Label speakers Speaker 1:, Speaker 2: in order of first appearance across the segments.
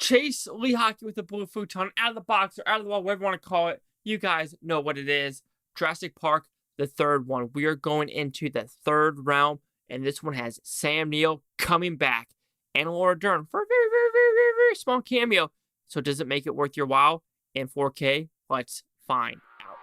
Speaker 1: Chase Lee Hockey with the blue futon out of the box or out of the wall, whatever you want to call it. You guys know what it is. Jurassic Park, the third one. We are going into the third realm, and this one has Sam Neill coming back and Laura Dern for a very, very, very, very, very small cameo. So does it make it worth your while in 4K? Let's find out.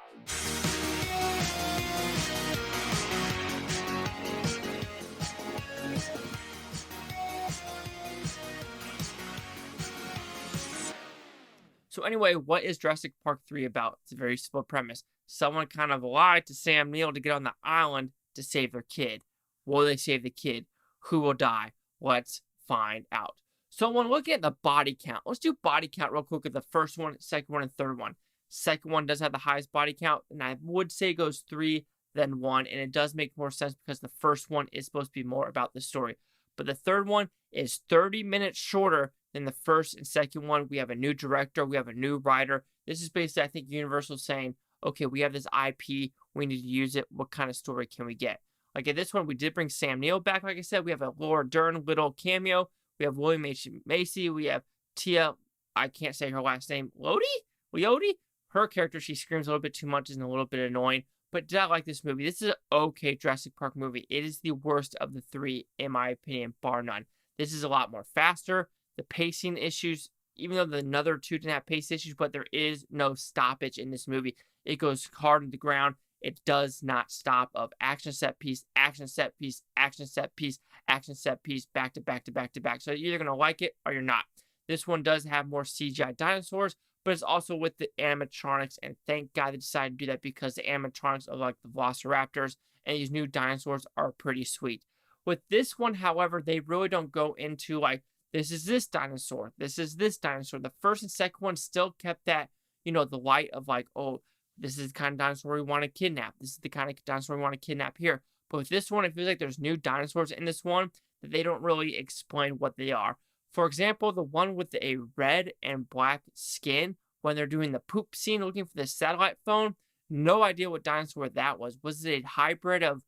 Speaker 1: So anyway, what is Jurassic Park 3 about? It's a very simple premise. Someone kind of lied to Sam Neill to get on the island to save their kid. Will they save the kid? Who will die? Let's find out. So when looking at the body count, let's do body count real quick with the first one, second one, and third one. Second one does have the highest body count, and I would say it goes 3, then 1, and it does make more sense because the first one is supposed to be more about the story. But the third one is 30 minutes shorter than the first and second one. We have a new director. We have a new writer. This is basically, I think, Universal saying, okay, we have this IP. We need to use it. What kind of story can we get? Like in this one, we did bring Sam Neill back. Like I said, we have a Laura Dern little cameo. We have William H. Macy. We have Tia, I can't say her last name, Leoni? Her character, she screams a little bit too much and a little bit annoying. But did I like this movie? This is an okay Jurassic Park movie. It is the worst of the three, in my opinion, bar none. This is a lot more faster. The pacing issues, even though the another two didn't have pace issues, but there is no stoppage in this movie. It goes hard on the ground. It does not stop of action set piece, action set piece, action set piece, action set piece, back to back to back to back. So you're either going to like it or you're not. This one does have more CGI dinosaurs, but it's also with the animatronics, and thank God they decided to do that because the animatronics of like the Velociraptors and these new dinosaurs are pretty sweet. With this one, however, they really don't go into like, this is this dinosaur, this is this dinosaur. The first and second one still kept that, the light of like, oh, this is the kind of dinosaur we want to kidnap. This is the kind of dinosaur we want to kidnap here. But with this one, it feels like there's new dinosaurs in this one that they don't really explain what they are. For example, the one with a red and black skin, when they're doing the poop scene looking for the satellite phone, no idea what dinosaur that was. Was it a hybrid of,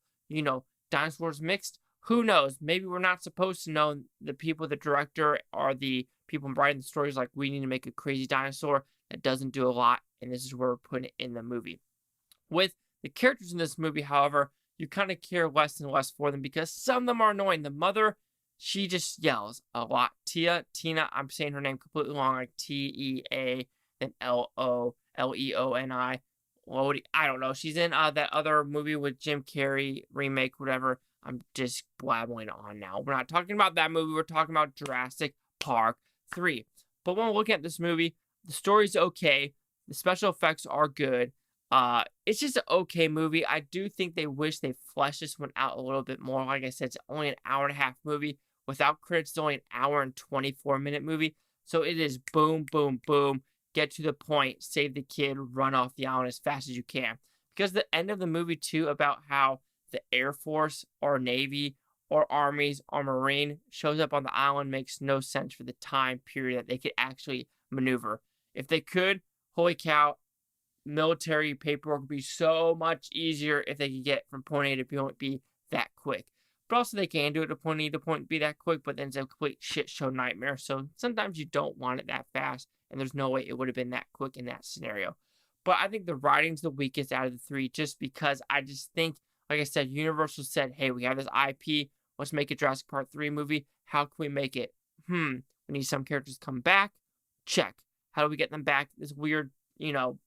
Speaker 1: dinosaurs mixed? Who knows? Maybe we're not supposed to know. The people, the director, or the people writing the stories like, we need to make a crazy dinosaur that doesn't do a lot, and this is where we're putting it in the movie. With the characters in this movie, however, you kind of care less and less for them because some of them are annoying. The mother, she just yells a lot. Tina, I'm saying her name completely wrong, like T-E-A, then L-O-L-E-O-N-I. Lodi, I don't know. She's in that other movie with Jim Carrey, remake, whatever. I'm just blabbering on now. We're not talking about that movie. We're talking about Jurassic Park 3. But when we're looking at this movie, the story's okay. The special effects are good. It's just an okay movie. I do think they wish they fleshed this one out a little bit more. Like I said, it's only an hour and a half movie. Without credits, it's only an hour and 24-minute movie. So it is boom, boom, boom. Get to the point. Save the kid. Run off the island as fast as you can. Because the end of the movie, too, about how the Air Force or Navy or Armies or Marine shows up on the island makes no sense for the time period that they could actually maneuver. If they could, holy cow, military paperwork would be so much easier if they could get from point A to point B that quick. But also they can do it to point A to point B that quick, but then it's a complete shit show nightmare. So sometimes you don't want it that fast, and there's no way it would have been that quick in that scenario. But I think the writing's the weakest out of the three just because I just think, like I said, Universal said, hey, we have this IP. Let's make a Jurassic Park 3 movie. How can we make it? We need some characters to come back. Check. How do we get them back? This weird,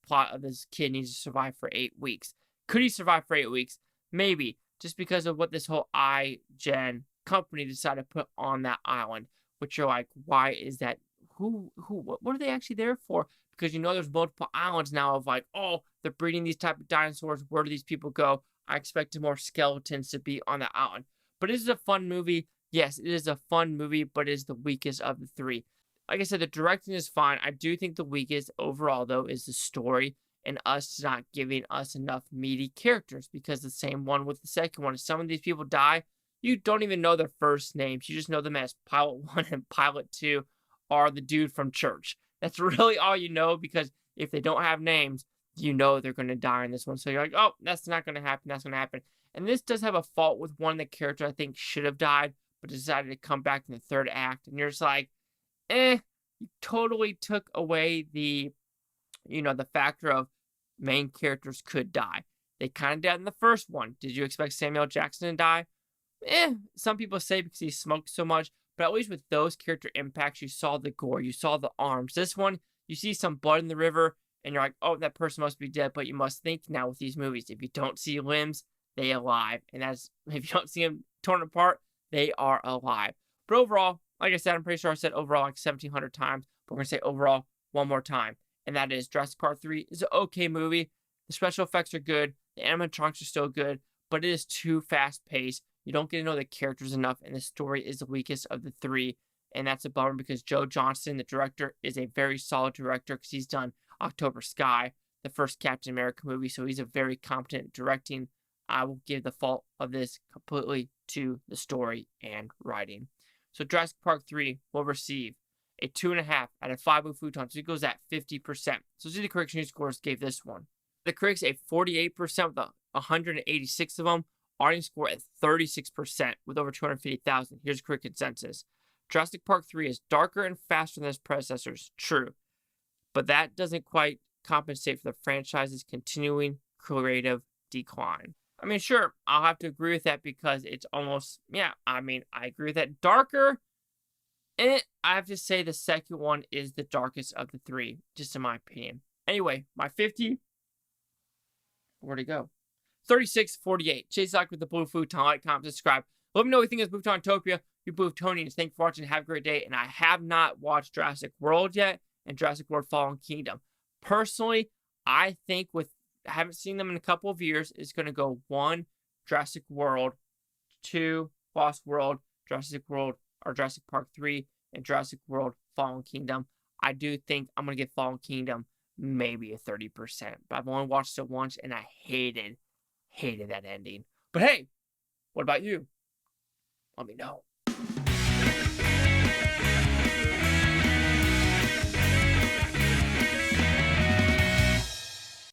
Speaker 1: plot of this kid needs to survive for 8 weeks. Could he survive for 8 weeks? Maybe. Just because of what this whole iGen company decided to put on that island. Which you're like, why is that? What are they actually there for? Because there's multiple islands now of like, oh, they're breeding these type of dinosaurs. Where do these people go? I expected more skeletons to be on the island. But is it a fun movie? Yes, it is a fun movie, but it is the weakest of the three. Like I said, the directing is fine. I do think the weakest overall, though, is the story and us not giving us enough meaty characters because the same one with the second one. If some of these people die, you don't even know their first names. You just know them as Pilot 1 and Pilot 2 or the dude from church. That's really all you know because if they don't have names, they're going to die in this one. So you're like, oh, that's not going to happen. That's going to happen. And this does have a fault with one of the characters I think should have died, but decided to come back in the third act. And you're just like, You totally took away the the factor of main characters could die. They kind of died in the first one. Did you expect Samuel Jackson to die? Some people say because he smoked so much, but at least with those character impacts, you saw the gore, you saw the arms. This one, you see some blood in the river, and you're like, oh, that person must be dead. But you must think now with these movies, if you don't see limbs, they alive. And that's, if you don't see them torn apart, they are alive. But overall, like I said, I'm pretty sure I said overall like 1,700 times, but we're going to say overall one more time. And that is Jurassic Park 3 is an okay movie. The special effects are good. The animatronics are still good, but it is too fast-paced. You don't get to know the characters enough, and the story is the weakest of the three. And that's a bummer because Joe Johnston, the director, is a very solid director because he's done October Sky, the first Captain America movie, so he's a very competent directing. I will give the fault of this completely to the story and writing. So Jurassic Park 3 will receive a 2.5 out of 5 with Futon, so it goes at 50%. So see the Critics' News scores gave this one. The critics a 48% with 186 of them. Audience score at 36% with over 250,000. Here's a quick consensus. Jurassic Park 3 is darker and faster than its predecessors, true. But that doesn't quite compensate for the franchise's continuing creative decline. I mean, sure, I'll have to agree with that because it's almost, I agree with that. Darker, I have to say the second one is the darkest of the three, just in my opinion. Anyway, my 50, where'd it go? 36-48. Chase Lock with the Blue Futon. Like, comment, subscribe. Let me know what you think of Booftopia. You Booftonians. Thank you for watching. Have a great day. And I have not watched Jurassic World yet and Jurassic World Fallen Kingdom. Personally, I think I haven't seen them in a couple of years. It's going to go 1, Jurassic World, 2, Lost World, Jurassic World, or Jurassic Park 3, and Jurassic World Fallen Kingdom. I do think I'm going to give Fallen Kingdom maybe a 30%. But I've only watched it once, and I hated that ending. But hey, what about you? Let me know.